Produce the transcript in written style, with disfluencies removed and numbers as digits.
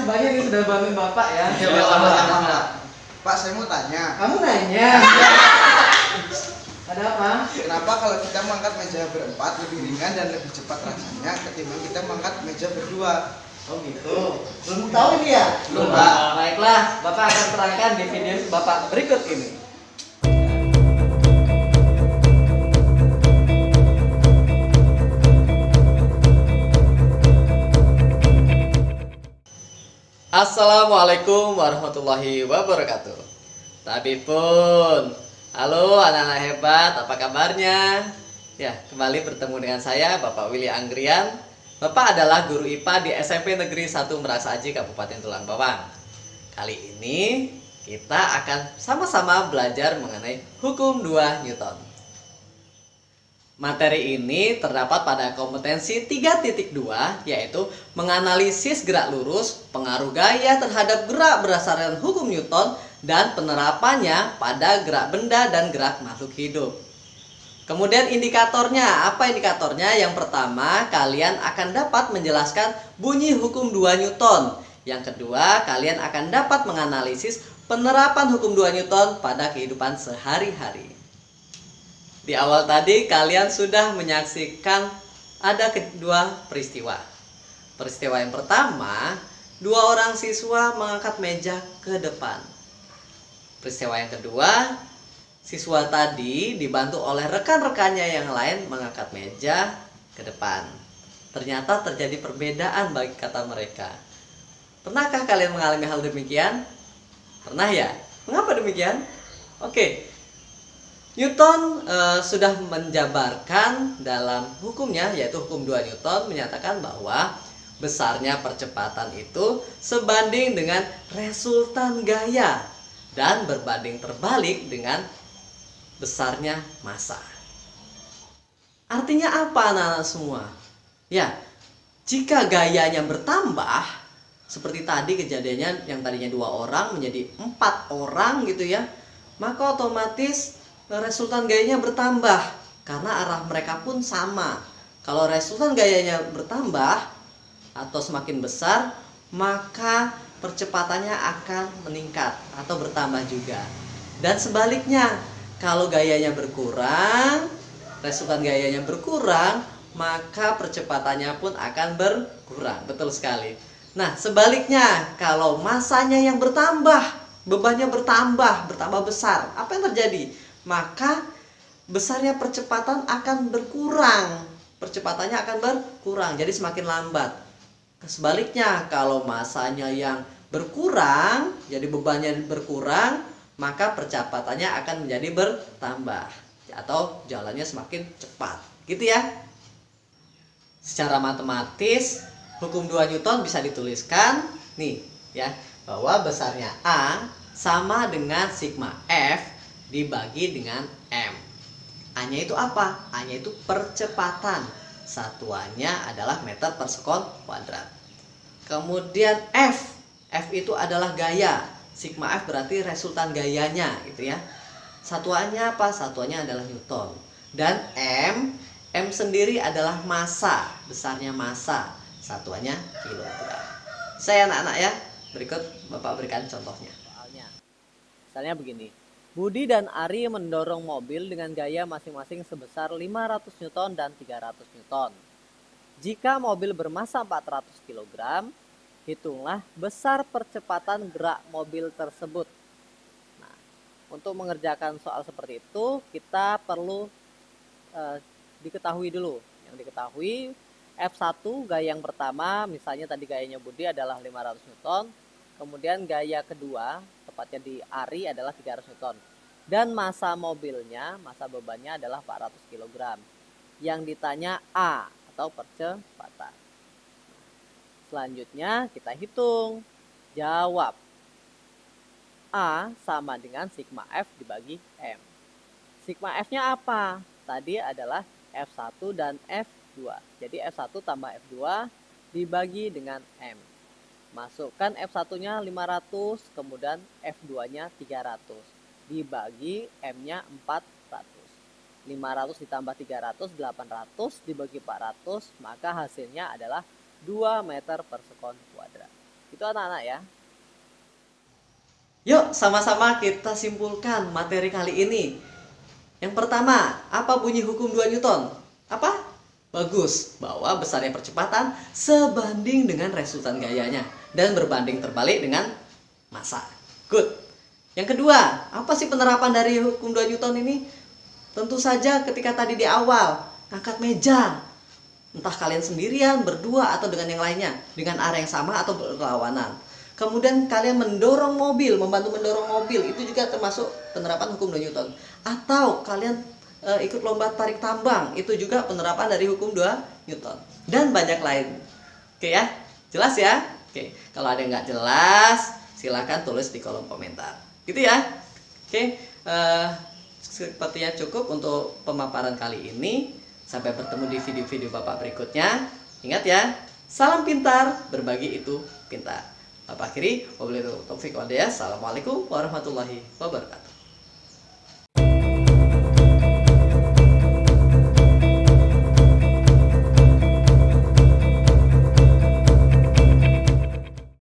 kasih banyak yang sudah bantuin Bapak ya. Ya, sama-sama. Pak, saya mau tanya. Kamu nanya. Ada apa? Kenapa kalau kita mengangkat meja berempat lebih ringan dan lebih cepat rasanya ketimbang kita mengangkat meja berdua? Oh gitu. Belum tahu ini ya? Belum, Pak. Baiklah, Bapak akan terangkan di video Bapak berikut ini. Assalamualaikum warahmatullahi wabarakatuh. Tapi pun, halo anak-anak hebat, apa kabarnya? Ya, kembali bertemu dengan saya, Bapak Willy Anggrian. Bapak adalah guru IPA di SMP Negeri 1 Merak Aji, Kabupaten Tulang Bawang. Kali ini kita akan sama-sama belajar mengenai hukum 2 Newton. Materi ini terdapat pada kompetensi 3.2, yaitu menganalisis gerak lurus, pengaruh gaya terhadap gerak berdasarkan hukum Newton, dan penerapannya pada gerak benda dan gerak makhluk hidup. Kemudian indikatornya, apa indikatornya? Yang pertama, kalian akan dapat menjelaskan bunyi hukum 2 Newton. Yang kedua, kalian akan dapat menganalisis penerapan hukum 2 Newton pada kehidupan sehari-hari. Di awal tadi kalian sudah menyaksikan ada kedua peristiwa. Peristiwa yang pertama, 2 orang siswa mengangkat meja ke depan. Peristiwa yang kedua, siswa tadi dibantu oleh rekan-rekannya yang lain mengangkat meja ke depan. Ternyata terjadi perbedaan bagi kata mereka. Pernahkah kalian mengalami hal demikian? Pernah ya? Mengapa demikian? Oke. Newton sudah menjabarkan dalam hukumnya, yaitu hukum 2 Newton, menyatakan bahwa besarnya percepatan itu sebanding dengan resultan gaya dan berbanding terbalik dengan besarnya massa. Artinya apa anak-anak semua? Ya, jika gayanya bertambah, seperti tadi kejadiannya yang tadinya 2 orang menjadi 4 orang gitu ya, maka otomatis resultan gayanya bertambah karena arah mereka pun sama. Kalau resultan gayanya bertambah atau semakin besar, maka percepatannya akan meningkat atau bertambah juga. Dan sebaliknya, kalau gayanya berkurang, resultan gayanya berkurang, maka percepatannya pun akan berkurang. Betul sekali. Nah, sebaliknya, kalau massanya yang bertambah, bebannya bertambah besar, apa yang terjadi? Maka besarnya percepatan akan berkurang. Percepatannya akan berkurang, jadi semakin lambat. Sebaliknya, kalau massanya yang berkurang, jadi bebannya berkurang, maka percepatannya akan menjadi bertambah atau jalannya semakin cepat. Gitu ya. Secara matematis, hukum 2 Newton bisa dituliskan nih ya, bahwa besarnya A sama dengan sigma F dibagi dengan M. A-nya itu apa? A-nya itu percepatan. Satuannya adalah meter per sekon kuadrat. Kemudian F. F itu adalah gaya. Sigma F berarti resultan gayanya gitu ya. Satuannya apa? Satuannya adalah Newton. Dan M. M sendiri adalah massa. Besarnya massa. Satuannya kilogram. Saya anak-anak ya. Berikut Bapak berikan contohnya. Misalnya begini. Budi dan Ari mendorong mobil dengan gaya masing-masing sebesar 500 Newton dan 300 Newton. Jika mobil bermassa 400 kg, hitunglah besar percepatan gerak mobil tersebut. Nah, untuk mengerjakan soal seperti itu, kita perlu diketahui dulu. Yang diketahui, F1 gaya yang pertama, misalnya tadi gayanya Budi adalah 500 Newton. Kemudian gaya kedua, tepatnya di Ari adalah 300 Newton. Dan massa mobilnya, massa bebannya adalah 400 kg. Yang ditanya A atau percepatan. Selanjutnya kita hitung. Jawab. A sama dengan sigma F dibagi M. Sigma F-nya apa? Tadi adalah F1 dan F2. Jadi F1 tambah F2 dibagi dengan M. Masukkan F1-nya 500, kemudian F2-nya 300. Dibagi M-nya 400. 500 ditambah 300, 800 dibagi 400, maka hasilnya adalah 2 meter per sekon kuadrat. Itu Begitu anak-anak ya. Yuk sama-sama kita simpulkan materi kali ini. Yang pertama, apa bunyi hukum 2 Newton? Apa? Bagus, bahwa besarnya percepatan sebanding dengan resultan gayanya dan berbanding terbalik dengan massa. Good. Yang kedua, apa sih penerapan dari hukum 2 Newton ini? Tentu saja ketika tadi di awal, angkat meja. Entah kalian sendirian, berdua, atau dengan yang lainnya. Dengan arah yang sama atau berlawanan. Kemudian kalian mendorong mobil, membantu mendorong mobil. Itu juga termasuk penerapan hukum 2 Newton. Atau kalian ikut lomba tarik tambang. Itu juga penerapan dari hukum 2 Newton. Dan banyak lain. Oke ya? Jelas ya? Oke. Kalau ada yang nggak jelas, silakan tulis di kolom komentar. Gitu ya? Oke. Sepertinya cukup untuk pemaparan kali ini. Sampai bertemu di video-video Bapak berikutnya. Ingat ya, salam pintar, berbagi itu pintar. Bapak akhiri, wabillahi taufiq wal hidayah. Assalamualaikum warahmatullahi wabarakatuh.